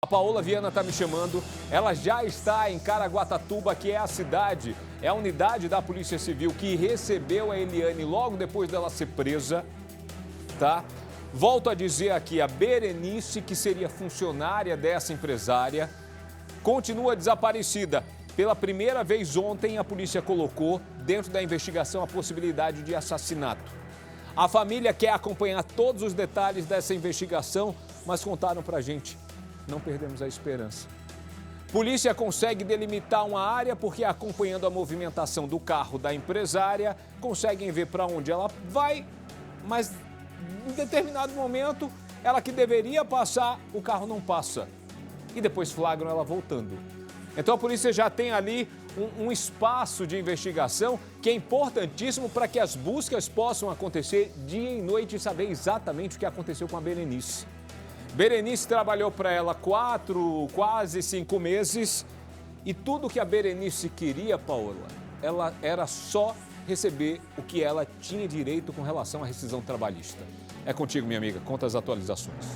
A Paola Viana está me chamando, ela já está em Caraguatatuba, que é a cidade, é a unidade da Polícia Civil que recebeu a Eliane logo depois dela ser presa, tá? Volto a dizer aqui, a Berenice, que seria funcionária dessa empresária, continua desaparecida. Pela primeira vez ontem, a polícia colocou dentro da investigação a possibilidade de assassinato. A família quer acompanhar todos os detalhes dessa investigação, mas contaram pra gente. Não perdemos a esperança. Polícia consegue delimitar uma área porque, acompanhando a movimentação do carro da empresária, conseguem ver para onde ela vai, mas em determinado momento, ela que deveria passar, o carro não passa. E depois flagram ela voltando. Então a polícia já tem ali um espaço de investigação que é importantíssimo para que as buscas possam acontecer dia e noite e saber exatamente o que aconteceu com a Berenice. Berenice trabalhou para ela quase 5 meses e tudo que a Berenice queria, Paola, ela era só receber o que ela tinha direito com relação à rescisão trabalhista. É contigo, minha amiga, conta as atualizações.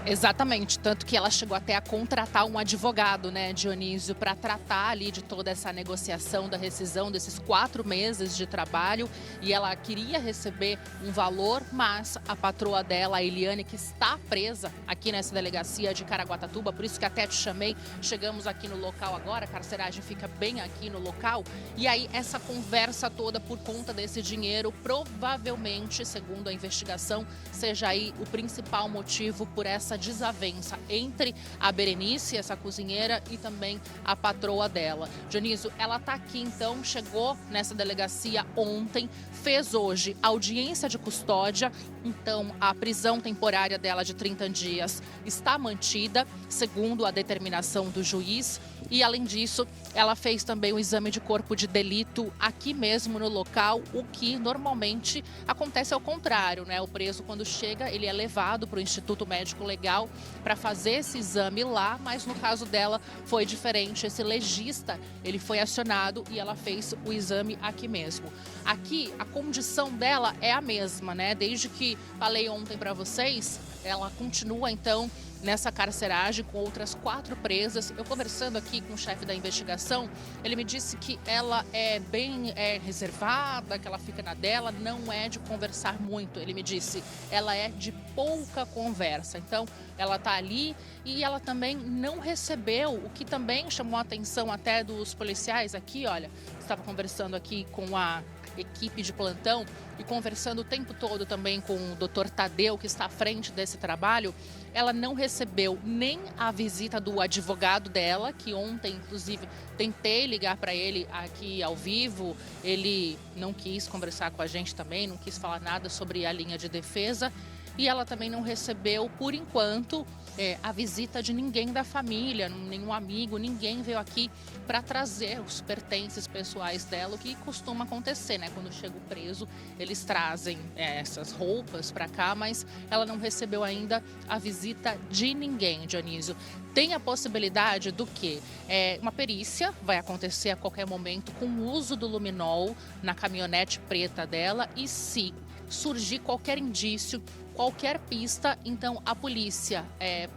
Exatamente, tanto que ela chegou até a contratar um advogado, né, Dionísio, para tratar ali de toda essa negociação da rescisão desses 4 meses de trabalho, e ela queria receber um valor, mas a patroa dela, a Eliane, que está presa aqui nessa delegacia de Caraguatatuba, por isso que até te chamei, chegamos aqui no local agora, a carceragem fica bem aqui no local, e aí essa conversa toda por conta desse dinheiro, provavelmente, segundo a investigação, seja aí o principal motivo por essa desavença entre a Berenice, essa cozinheira, e também a patroa dela. Dionísio, ela está aqui então, chegou nessa delegacia ontem, fez hoje audiência de custódia, então a prisão temporária dela de 30 dias está mantida, segundo a determinação do juiz, e além disso, ela fez também o exame de corpo de delito aqui mesmo no local, o que normalmente acontece ao contrário, né? O preso, quando chega, ele é levado para o Instituto Médico Legal para fazer esse exame lá, mas no caso dela foi diferente. Esse legista, ele foi acionado e ela fez o exame aqui mesmo. Aqui, a condição dela é a mesma, né? Desde que falei ontem para vocês, ela continua então nessa carceragem com outras 4 presas. Eu conversando aqui com o chefe da investigação, ele me disse que ela é bem reservada, que ela fica na dela, não é de conversar muito. Ele me disse, ela é de pouca conversa. Então, ela está ali e ela também não recebeu, o que também chamou a atenção até dos policiais aqui, olha, estava conversando aqui com a equipe de plantão e conversando o tempo todo também com o Dr. Tadeu, que está à frente desse trabalho, ela não recebeu nem a visita do advogado dela, que ontem, inclusive, tentei ligar para ele aqui ao vivo, ele não quis conversar com a gente também, não quis falar nada sobre a linha de defesa, e ela também não recebeu, por enquanto, a visita de ninguém da família, nenhum amigo, ninguém veio aqui para trazer os pertences pessoais dela, o que costuma acontecer, né? Quando chega o preso, eles trazem essas roupas para cá, mas ela não recebeu ainda a visita de ninguém, Dionísio. Tem a possibilidade do que uma perícia vai acontecer a qualquer momento com o uso do luminol na caminhonete preta dela, e se surgir qualquer indício, qualquer pista, então a polícia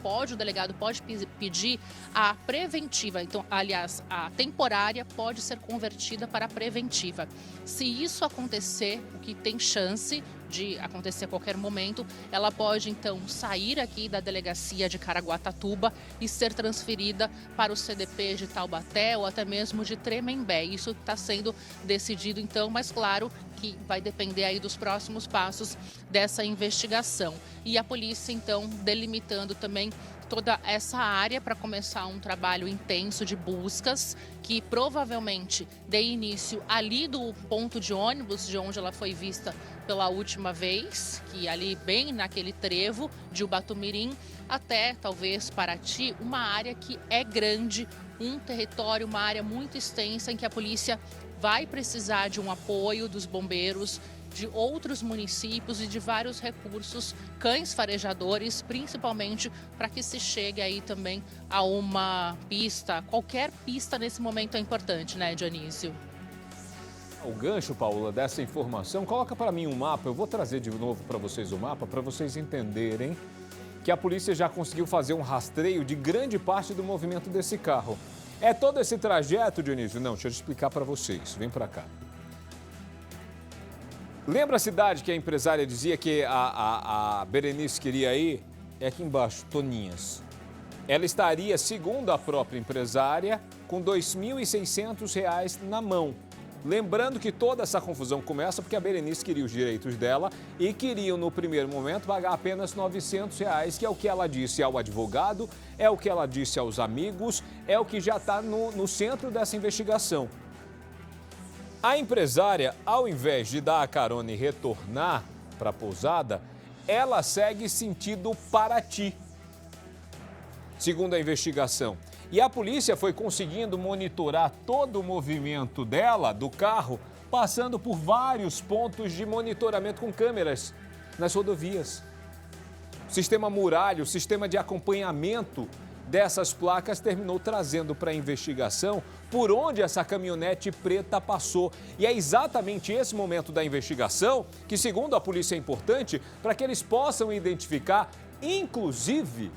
o delegado pode pedir a preventiva, então, aliás, a temporária pode ser convertida para a preventiva. Se isso acontecer, o que tem chance de acontecer a qualquer momento, ela pode então sair aqui da delegacia de Caraguatatuba e ser transferida para o CDP de Taubaté ou até mesmo de Tremembé. Isso está sendo decidido então, mas claro que vai depender aí dos próximos passos dessa investigação. E a polícia então delimitando também toda essa área para começar um trabalho intenso de buscas, que provavelmente dê início ali do ponto de ônibus de onde ela foi vista pela última vez, que ali bem naquele trevo de Ubatumirim, até talvez Paraty, uma área que é grande, um território, uma área muito extensa em que a polícia vai precisar de um apoio dos bombeiros, de outros municípios e de vários recursos, cães farejadores, principalmente para que se chegue aí também a uma pista. Qualquer pista nesse momento é importante, né, Dionísio? o gancho, Paula, dessa informação, coloca para mim um mapa. Eu vou trazer de novo para vocês o mapa, para vocês entenderem que a polícia já conseguiu fazer um rastreio de grande parte do movimento desse carro. É todo esse trajeto, Dionísio? Não, deixa eu explicar para vocês. Vem para cá. Lembra a cidade que a empresária dizia que a Berenice queria ir? É aqui embaixo, Toninhas. Ela estaria, segundo a própria empresária, com R$ 2.600 na mão. Lembrando que toda essa confusão começa porque a Berenice queria os direitos dela e queriam, no primeiro momento, pagar apenas R$ 900, que é o que ela disse ao advogado, é o que ela disse aos amigos, é o que já está no centro dessa investigação. A empresária, ao invés de dar a carona e retornar para a pousada, ela segue sentido Paraty, segundo a investigação. E a polícia foi conseguindo monitorar todo o movimento dela, do carro, passando por vários pontos de monitoramento com câmeras nas rodovias. O sistema Muralha, o sistema de acompanhamento dessas placas terminou trazendo para a investigação por onde essa caminhonete preta passou. E é exatamente esse momento da investigação que, segundo a polícia, é importante para que eles possam identificar, inclusive,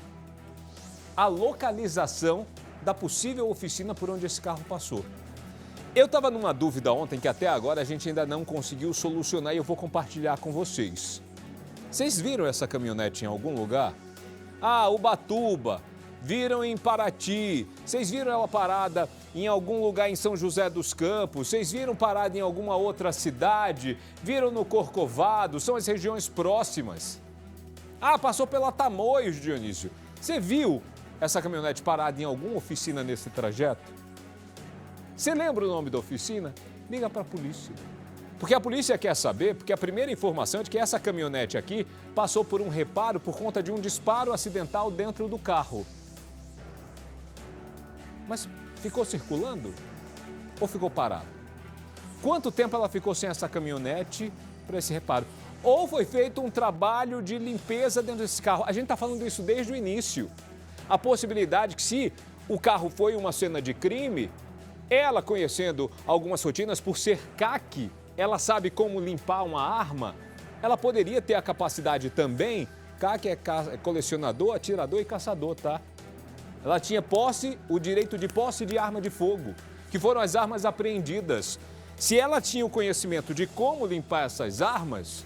a localização da possível oficina por onde esse carro passou. Eu estava numa dúvida ontem que até agora a gente ainda não conseguiu solucionar e eu vou compartilhar com vocês. Vocês viram essa caminhonete em algum lugar? Ah, Ubatuba. Viram em Paraty. Vocês viram ela parada em algum lugar em São José dos Campos? Vocês viram parada em alguma outra cidade? Viram no Corcovado? São as regiões próximas. Ah, passou pela Tamoios, Dionísio. Você viu essa caminhonete parada em alguma oficina nesse trajeto? Você lembra o nome da oficina? Liga para a polícia. Porque a polícia quer saber, porque a primeira informação é de que essa caminhonete aqui passou por um reparo por conta de um disparo acidental dentro do carro. Mas ficou circulando ou ficou parado? Quanto tempo ela ficou sem essa caminhonete para esse reparo? Ou foi feito um trabalho de limpeza dentro desse carro? A gente está falando isso desde o início. A possibilidade que, se o carro foi uma cena de crime, ela, conhecendo algumas rotinas por ser CAC, ela sabe como limpar uma arma, ela poderia ter a capacidade também. CAC é colecionador, atirador e caçador, tá? Ela tinha o direito de posse de arma de fogo, que foram as armas apreendidas. Se ela tinha o conhecimento de como limpar essas armas,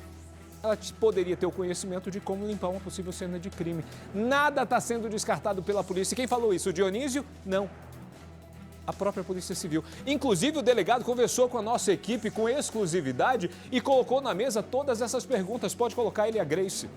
ela poderia ter o conhecimento de como limpar uma possível cena de crime. Nada está sendo descartado pela polícia. Quem falou isso? O Dionísio? Não. A própria Polícia Civil. Inclusive, o delegado conversou com a nossa equipe com exclusividade e colocou na mesa todas essas perguntas. Pode colocar ele e a Grace.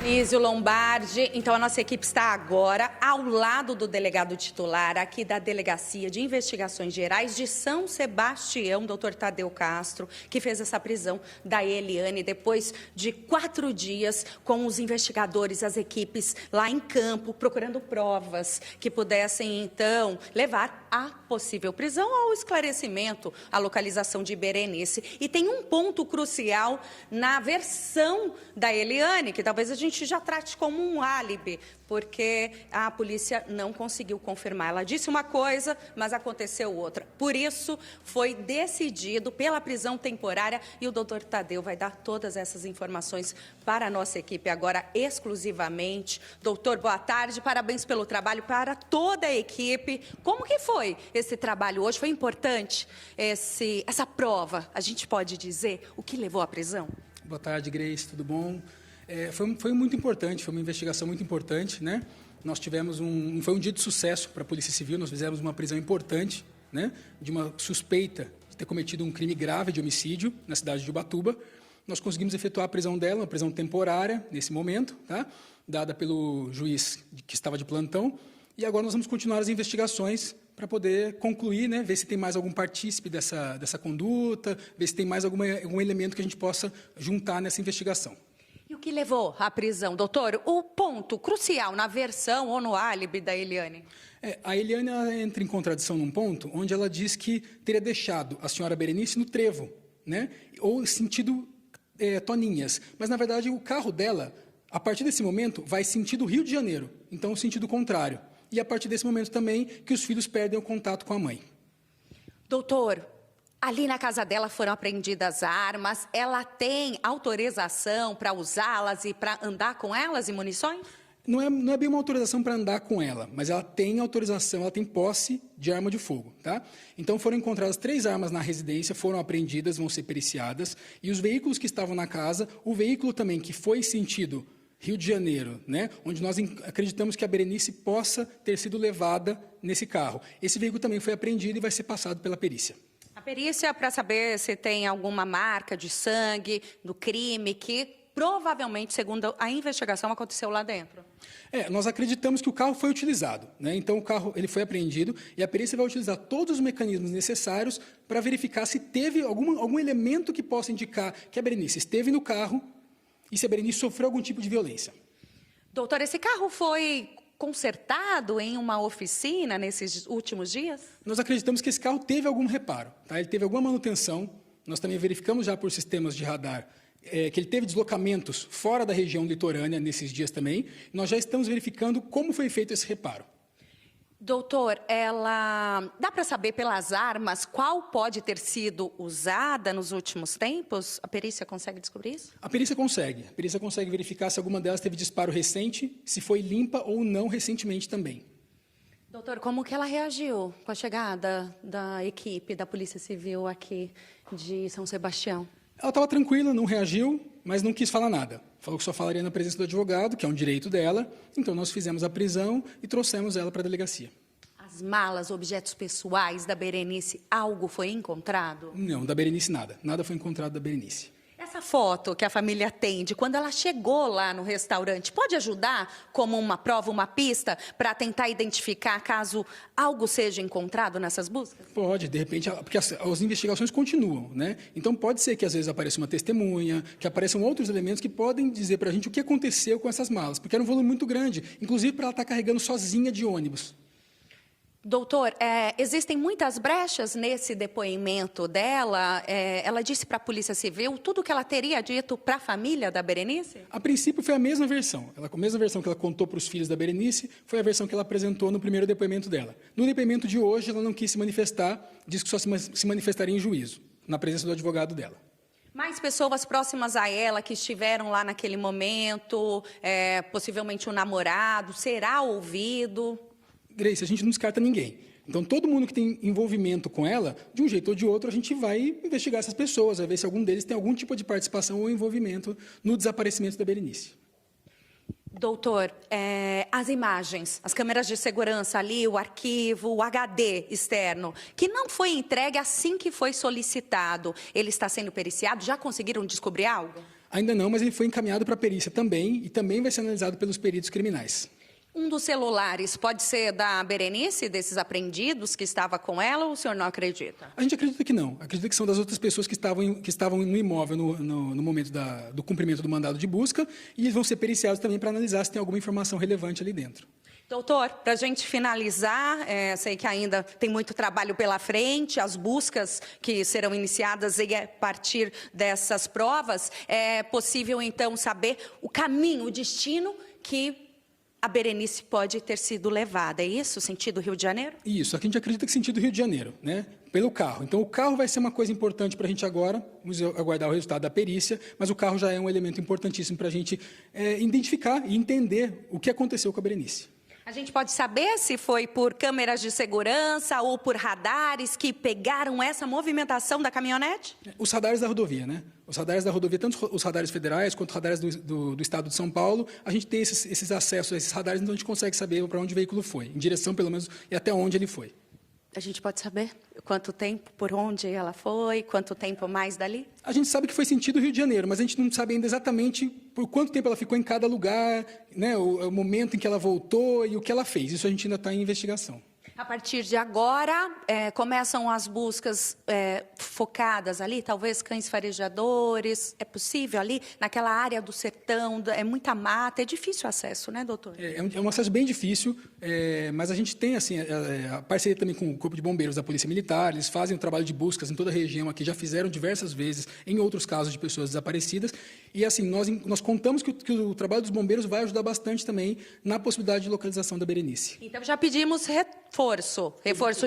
Nísio Lombardi, então a nossa equipe está agora ao lado do delegado titular aqui da Delegacia de Investigações Gerais de São Sebastião, doutor Tadeu Castro, que fez essa prisão da Eliane depois de 4 dias com os investigadores, as equipes lá em campo, procurando provas que pudessem, então, levar à possível prisão ou ao esclarecimento, à localização de Berenice. E tem um ponto crucial na versão da Eliane, que talvez a gente já trate como um álibi, porque a polícia não conseguiu confirmar. Ela disse uma coisa, mas aconteceu outra. Por isso, foi decidido pela prisão temporária e o doutor Tadeu vai dar todas essas informações para a nossa equipe agora exclusivamente. Doutor, boa tarde, parabéns pelo trabalho para toda a equipe. Como que foi esse trabalho hoje? Foi importante essa prova? A gente pode dizer o que levou à prisão? Boa tarde, Grace, tudo bom? Foi muito importante, foi uma investigação muito importante, né? Nós tivemos foi um dia de sucesso para a Polícia Civil, nós fizemos uma prisão importante, né? De uma suspeita de ter cometido um crime grave de homicídio na cidade de Ubatuba. Nós conseguimos efetuar a prisão dela, uma prisão temporária, nesse momento, tá? Dada pelo juiz que estava de plantão. E agora nós vamos continuar as investigações para poder concluir, né? Ver se tem mais algum partícipe dessa conduta, ver se tem mais algum elemento que a gente possa juntar nessa investigação. E o que levou à prisão, doutor? O ponto crucial na versão ou no álibi da Eliane? A Eliane entra em contradição num ponto onde ela diz que teria deixado a senhora Berenice no trevo, né? Ou sentido Toninhas. Mas, na verdade, o carro dela, a partir desse momento, vai sentido Rio de Janeiro. Então, o sentido contrário. E, a partir desse momento também, que os filhos perdem o contato com a mãe. Doutor, Ali na casa dela foram apreendidas armas. Ela tem autorização para usá-las e para andar com elas e munições? Não é bem uma autorização para andar com ela, mas ela tem autorização, ela tem posse de arma de fogo, tá? Então foram encontradas 3 armas na residência, foram apreendidas, vão ser periciadas, e os veículos que estavam na casa, o veículo também que foi sentido Rio de Janeiro, né, onde nós acreditamos que a Berenice possa ter sido levada nesse carro. Esse veículo também foi apreendido e vai ser passado pela perícia. A perícia para saber se tem alguma marca de sangue do crime que provavelmente, segundo a investigação, aconteceu lá dentro. Nós acreditamos que o carro foi utilizado, né? Então o carro ele foi apreendido e a perícia vai utilizar todos os mecanismos necessários para verificar se teve algum elemento que possa indicar que a Berenice esteve no carro e se a Berenice sofreu algum tipo de violência. Doutor, esse carro foi consertado em uma oficina nesses últimos dias? Nós acreditamos que esse carro teve algum reparo, tá? Ele teve alguma manutenção. Nós também verificamos já por sistemas de radar que ele teve deslocamentos fora da região litorânea nesses dias também. Nós já estamos verificando como foi feito esse reparo. Doutor, dá para saber pelas armas qual pode ter sido usada nos últimos tempos? A perícia consegue descobrir isso? A perícia consegue. A perícia consegue verificar se alguma delas teve disparo recente, se foi limpa ou não recentemente também. Doutor, como que ela reagiu com a chegada da equipe da Polícia Civil aqui de São Sebastião? Ela estava tranquila, não reagiu, mas não quis falar nada. Falou que só falaria na presença do advogado, que é um direito dela. Então, nós fizemos a prisão e trouxemos ela para a delegacia. As malas, objetos pessoais da Berenice, algo foi encontrado? Não, da Berenice nada. Nada foi encontrado da Berenice. Essa foto que a família tem de quando ela chegou lá no restaurante, pode ajudar como uma prova, uma pista, para tentar identificar caso algo seja encontrado nessas buscas? Pode, de repente, porque as investigações continuam, né? Então, pode ser que às vezes apareça uma testemunha, que apareçam outros elementos que podem dizer para a gente o que aconteceu com essas malas, porque era um volume muito grande, inclusive para ela estar carregando sozinha de ônibus. Doutor, existem muitas brechas nesse depoimento dela. Ela disse para a Polícia Civil tudo o que ela teria dito para a família da Berenice? A princípio foi a mesma versão. A mesma versão que ela contou para os filhos da Berenice foi a versão que ela apresentou no primeiro depoimento dela. No depoimento de hoje, ela não quis se manifestar, disse que só se manifestaria em juízo, na presença do advogado dela. Mais pessoas próximas a ela que estiveram lá naquele momento, possivelmente um namorado, será ouvido? Grace, a gente não descarta ninguém. Então, todo mundo que tem envolvimento com ela, de um jeito ou de outro, a gente vai investigar essas pessoas, vai ver se algum deles tem algum tipo de participação ou envolvimento no desaparecimento da Berenice. Doutor, as imagens, as câmeras de segurança ali, o arquivo, o HD externo, que não foi entregue assim que foi solicitado, ele está sendo periciado? Já conseguiram descobrir algo? Ainda não, mas ele foi encaminhado para a perícia também e também vai ser analisado pelos peritos criminais. Um dos celulares pode ser da Berenice, desses apreendidos que estava com ela, ou o senhor não acredita? A gente acredita que não. Acredita que são das outras pessoas que estavam no imóvel no momento do cumprimento do mandado de busca e eles vão ser periciados também para analisar se tem alguma informação relevante ali dentro. Doutor, para a gente finalizar, sei que ainda tem muito trabalho pela frente, as buscas que serão iniciadas a partir dessas provas, é possível então saber o caminho, o destino que a Berenice pode ter sido levada, é isso? Sentido Rio de Janeiro? Isso, aqui a gente acredita que sentido Rio de Janeiro, né? Pelo carro. Então, o carro vai ser uma coisa importante para a gente agora, vamos aguardar o resultado da perícia, mas o carro já é um elemento importantíssimo para a gente identificar e entender o que aconteceu com a Berenice. A gente pode saber se foi por câmeras de segurança ou por radares que pegaram essa movimentação da caminhonete? Os radares da rodovia, né? Os radares da rodovia, tanto os radares federais quanto os radares do estado de São Paulo, a gente tem esses acessos a esses radares, então a gente consegue saber para onde o veículo foi, em direção, pelo menos, e até onde ele foi. A gente pode saber quanto tempo, por onde ela foi, quanto tempo mais dali? A gente sabe que foi sentido Rio de Janeiro, mas a gente não sabe ainda exatamente por quanto tempo ela ficou em cada lugar, né, o momento em que ela voltou e o que ela fez. Isso a gente ainda está em investigação. A partir de agora, começam as buscas focadas ali, talvez cães farejadores, é possível ali, naquela área do sertão, é muita mata, é difícil o acesso, né, doutor? É um acesso bem difícil, mas a gente tem assim, a parceria também com o Corpo de Bombeiros da Polícia Militar, eles fazem um trabalho de buscas em toda a região aqui, já fizeram diversas vezes em outros casos de pessoas desaparecidas, e assim, nós contamos que o trabalho dos bombeiros vai ajudar bastante também na possibilidade de localização da Berenice. Então já pedimos reforço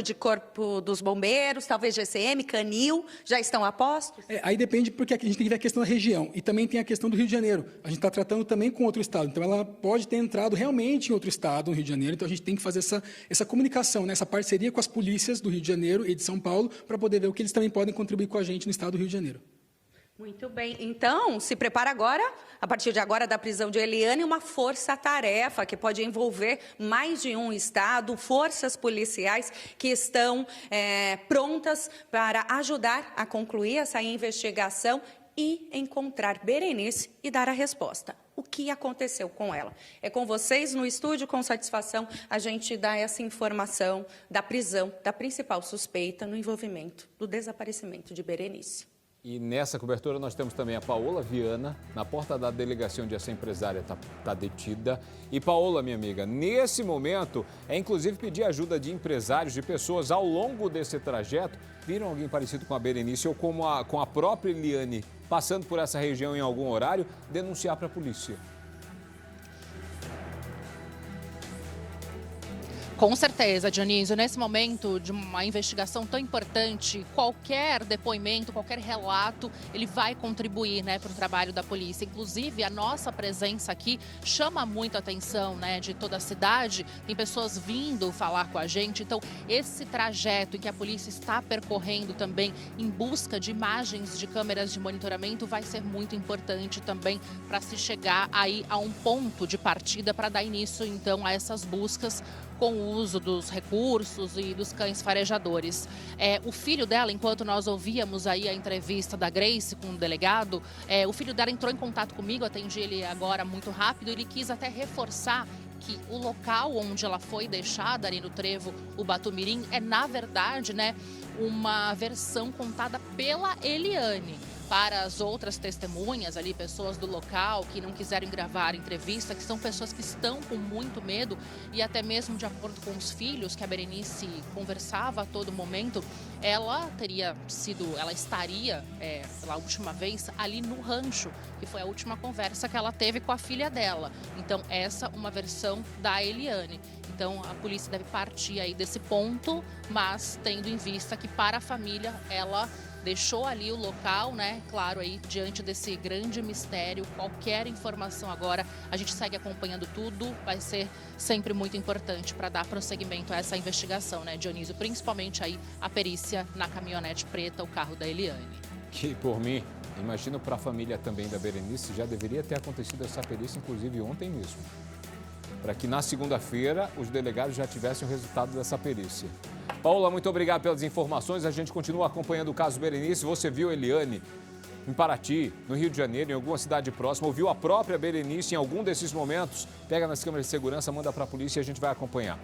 de Corpo dos Bombeiros, talvez GCM, Canil, Rio já estão a postos? Aí depende, porque a gente tem que ver a questão da região. E também tem a questão do Rio de Janeiro. A gente está tratando também com outro estado. Então, ela pode ter entrado realmente em outro estado, no Rio de Janeiro. Então, a gente tem que fazer essa comunicação, né? Essa parceria com as polícias do Rio de Janeiro e de São Paulo, para poder ver o que eles também podem contribuir com a gente no estado do Rio de Janeiro. Muito bem. Então, se prepara agora, a partir de agora, da prisão de Eliane, uma força-tarefa que pode envolver mais de um estado, forças policiais que estão prontas para ajudar a concluir essa investigação e encontrar Berenice e dar a resposta. O que aconteceu com ela? É com vocês no estúdio, com satisfação, a gente dá essa informação da prisão da principal suspeita no envolvimento do desaparecimento de Berenice. E nessa cobertura nós temos também a Paola Viana, na porta da delegacia onde essa empresária está detida. E Paola, minha amiga, nesse momento, inclusive pedir ajuda de empresários, de pessoas ao longo desse trajeto. Viram alguém parecido com a Berenice ou com a própria Eliane passando por essa região em algum horário, denunciar para a polícia. Com certeza, Dionísio. Nesse momento de uma investigação tão importante, qualquer depoimento, qualquer relato, ele vai contribuir, né, para o trabalho da polícia. Inclusive, a nossa presença aqui chama muito a atenção, né, de toda a cidade. Tem pessoas vindo falar com a gente. Então, esse trajeto em que a polícia está percorrendo também em busca de imagens de câmeras de monitoramento vai ser muito importante também para se chegar aí a um ponto de partida para dar início, então, a essas buscas com o uso dos recursos e dos cães farejadores. O filho dela, enquanto nós ouvíamos aí a entrevista da Grace com o delegado, o filho dela entrou em contato comigo, atendi ele agora muito rápido, ele quis até reforçar que o local onde ela foi deixada, ali no trevo Ubatumirim, é, na verdade, né, uma versão contada pela Eliane. Para as outras testemunhas ali, pessoas do local que não quiserem gravar a entrevista, que são pessoas que estão com muito medo e até mesmo de acordo com os filhos que a Berenice conversava a todo momento, ela estaria pela última vez ali no rancho, que foi a última conversa que ela teve com a filha dela. Então essa uma versão da Eliane. Então a polícia deve partir aí desse ponto, mas tendo em vista que para a família ela deixou ali o local, né? Claro, aí diante desse grande mistério, qualquer informação agora, a gente segue acompanhando tudo, vai ser sempre muito importante para dar prosseguimento a essa investigação, né, Dionísio? Principalmente aí a perícia na caminhonete preta, o carro da Eliane. Que, por mim, imagino para a família também da Berenice, já deveria ter acontecido essa perícia, inclusive ontem mesmo. Para que na segunda-feira os delegados já tivessem o resultado dessa perícia. Paola, muito obrigado pelas informações. A gente continua acompanhando o caso Berenice. Você viu Eliane em Paraty, no Rio de Janeiro, em alguma cidade próxima, ouviu a própria Berenice em algum desses momentos? Pega nas câmeras de segurança, manda para a polícia e a gente vai acompanhar.